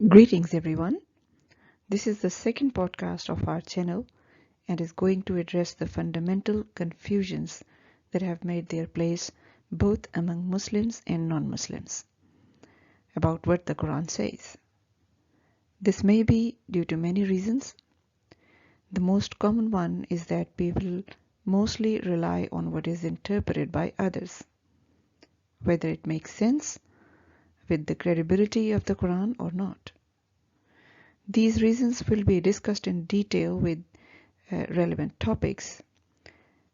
Greetings everyone. This is the second podcast of our channel and is going to address the fundamental confusions that have made their place both among Muslims and non-Muslims about what the Quran says. This may be due to many reasons. The most common one is that people mostly rely on what is interpreted by others, whether it makes sense with the credibility of the Quran or not. These reasons will be discussed in detail with relevant topics.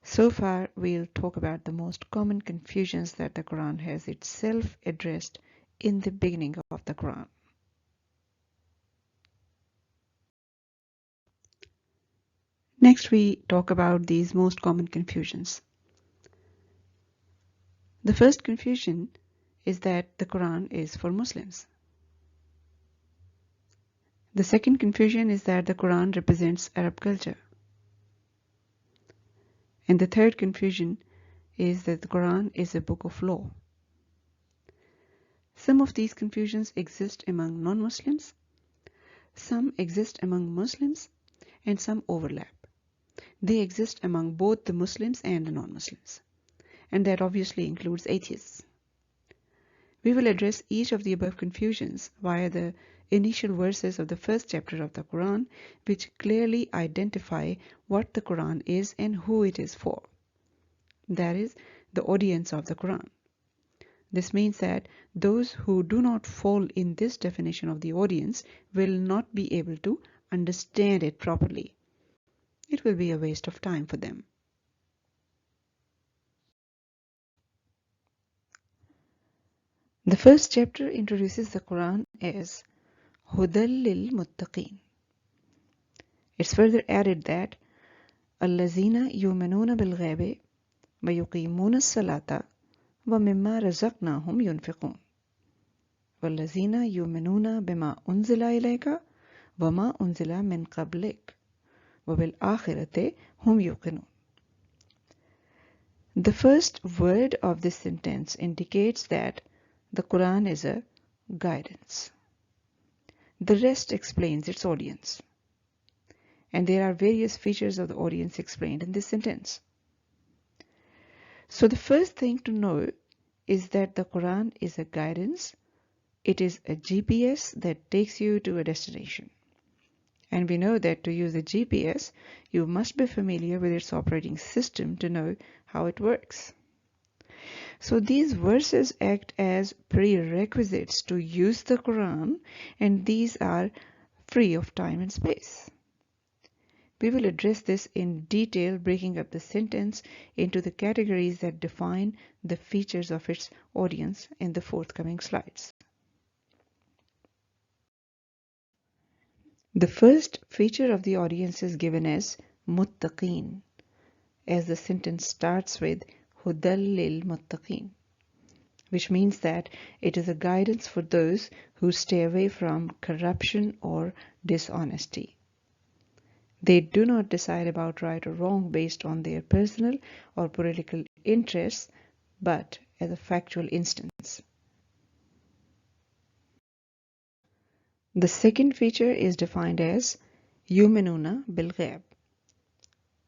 So far, we'll talk about the most common confusions that the Quran has itself addressed in the beginning of the Quran. Next, we talk about these most common confusions. The first confusion is that the Quran is for Muslims. The second confusion is that the Quran represents Arab culture. And the third confusion is that the Quran is a book of law. Some of these confusions exist among non-Muslims, some exist among Muslims, and some overlap. They exist among both the Muslims and the non-Muslims, and that obviously includes atheists. We will address each of the above confusions via the initial verses of the first chapter of the Quran, which clearly identify what the Quran is and who it is for. That is, the audience of the Quran. This means that those who do not fall in this definition of the audience will not be able to understand it properly. It will be a waste of time for them. The first chapter introduces the Quran as Hudal lil Muttaqeen. It's further added that Allazina yu'minuna bil ghaibi wa yuqimuna as-salata wa mimma razaqnahum yunfiqun. Wallazina yu'minuna bima unzila ilayka wa ma unzila min qablik wa bil akhirati hum yuqinun. The first word of this sentence indicates that the Quran is a guidance. The rest explains its audience. And there are various features of the audience explained in this sentence. So the first thing to know is that the Quran is a guidance. It is a GPS that takes you to a destination. And we know that to use a GPS, you must be familiar with its operating system to know how it works. So these verses act as prerequisites to use the Quran, and these are free of time and space. We will address this in detail, breaking up the sentence into the categories that define the features of its audience in the forthcoming slides. The first feature of the audience is given as Muttaqeen, as the sentence starts with Hudal lil Muttaqeen, which means that it is a guidance for those who stay away from corruption or dishonesty. They do not decide about right or wrong based on their personal or political interests, but as a factual instance. The second feature is defined as Yuminuna bil Ghaib.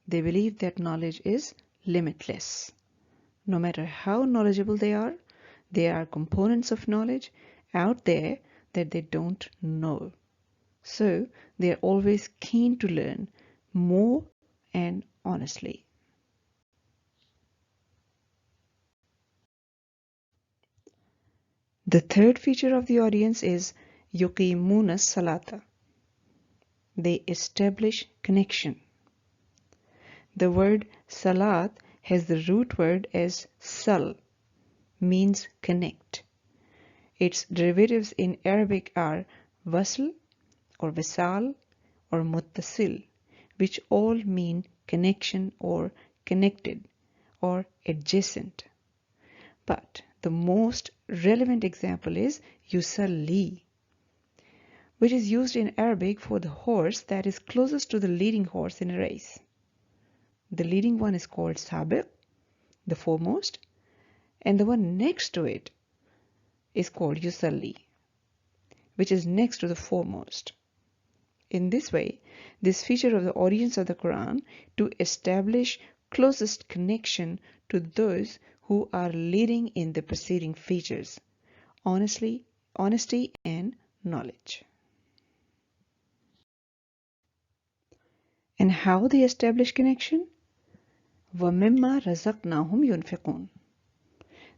They believe that knowledge is limitless. No matter how knowledgeable they are components of knowledge out there that they don't know. So they are always keen to learn more and honestly. The third feature of the audience is yuqimuna salata. They establish connection. The word salat has the root word as sal, means connect. Its derivatives in Arabic are wasl or visal or muttasil, which all mean connection or connected or adjacent. But the most relevant example is yusalli, which is used in Arabic for the horse that is closest to the leading horse in a race. The leading one is called sabiq, the foremost, and the one next to it is called yusalli, which is next to the foremost. In this way, this feature of the audience of the Quran to establish closest connection to those who are leading in the preceding features, honesty and knowledge. And how they establish connection? وَمِمَّا رَزَقْنَاهُمْ يُنْفِقُونَ.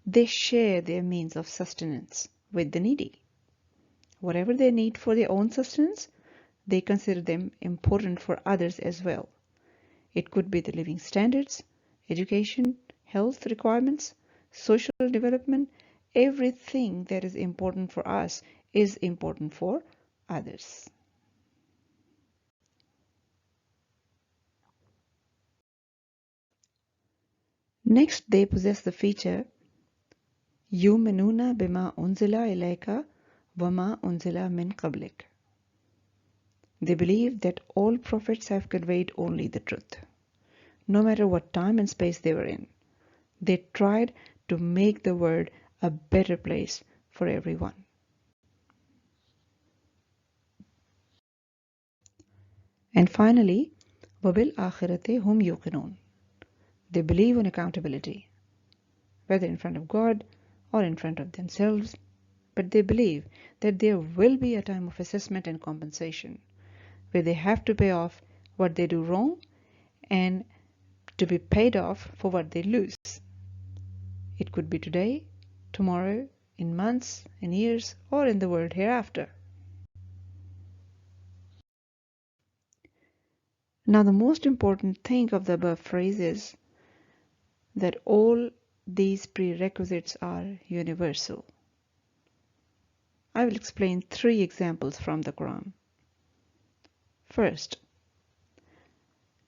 They share their means of sustenance with the needy. Whatever they need for their own sustenance, they consider them important for others as well. It could be the living standards, education, health requirements, social development. Everything that is important for us is important for others. Next, they possess the feature يُؤْمِنُونَ بِمَا أُنزِلَ إِلَيْكَ وَمَا أُنزِلَ مِنْ قَبْلِكَ. They believe that all prophets have conveyed only the truth. No matter what time and space they were in, they tried to make the world a better place for everyone. And finally, وَبِالْآخِرَةِ هُمْ يُوقِنُونَ. They believe in accountability, whether in front of God or in front of themselves, but they believe that there will be a time of assessment and compensation, where they have to pay off what they do wrong and to be paid off for what they lose. It could be today, tomorrow, in months, in years, or in the world hereafter. Now, the most important thing of the above phrase is that all these prerequisites are universal. I will explain 3 examples from the Quran. First,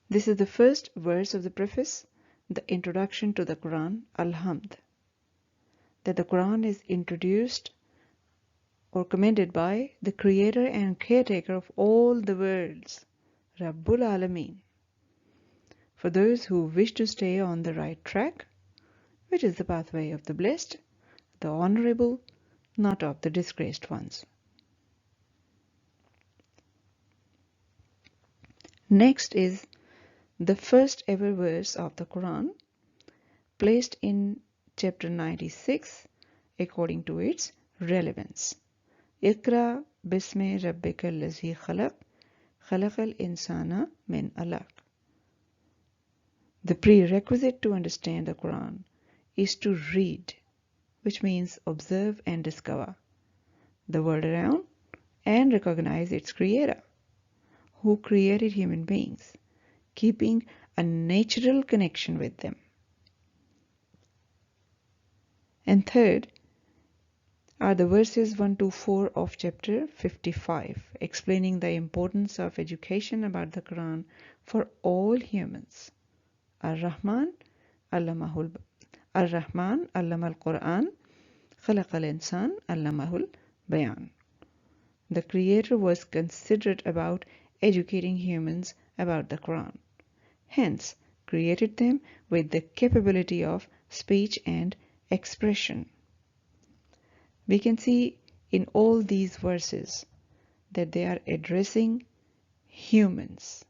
this is the first verse of the preface, the introduction to the Quran, Alhamd, that the Quran is introduced or commended by the creator and caretaker of all the worlds, Rabbul Alameen, for those who wish to stay on the right track, which is the pathway of the blessed, the honorable, not of the disgraced ones. Next is the first ever verse of the Quran, placed in chapter 96 according to its relevance. Iqra bismi rabbika allazi khalaq, khalaqal insana min alaq. The prerequisite to understand the Quran is to read, which means observe and discover the world around and recognize its creator, who created human beings, keeping a natural connection with them. And third are the verses 1 to 4 of chapter 55, explaining the importance of education about the Quran for all humans. Ar-Rahman allama al-Quran, khalaqal insan allamahul bayan. The Creator was considerate about educating humans about the Quran, hence created them with the capability of speech and expression. We can see in all these verses that they are addressing humans,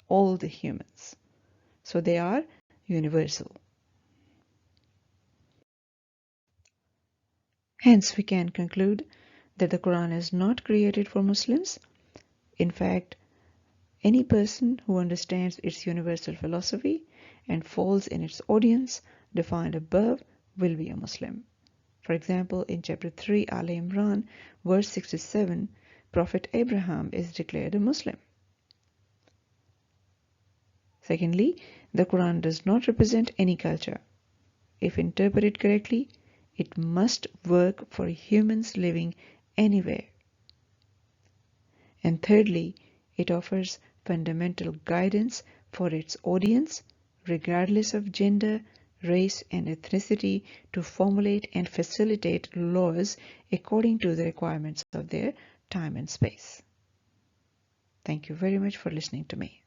all the humans. So they are universal. Hence we can conclude that the Quran is not created for Muslims. In fact, any person who understands its universal philosophy and falls in its audience defined above will be a Muslim. For example, in chapter 3, Al Imran, verse 67, Prophet Abraham is declared a Muslim. Secondly, the Quran does not represent any culture. If interpreted correctly, it must work for humans living anywhere. And thirdly, it offers fundamental guidance for its audience, regardless of gender, race, and ethnicity, to formulate and facilitate laws according to the requirements of their time and space. Thank you very much for listening to me.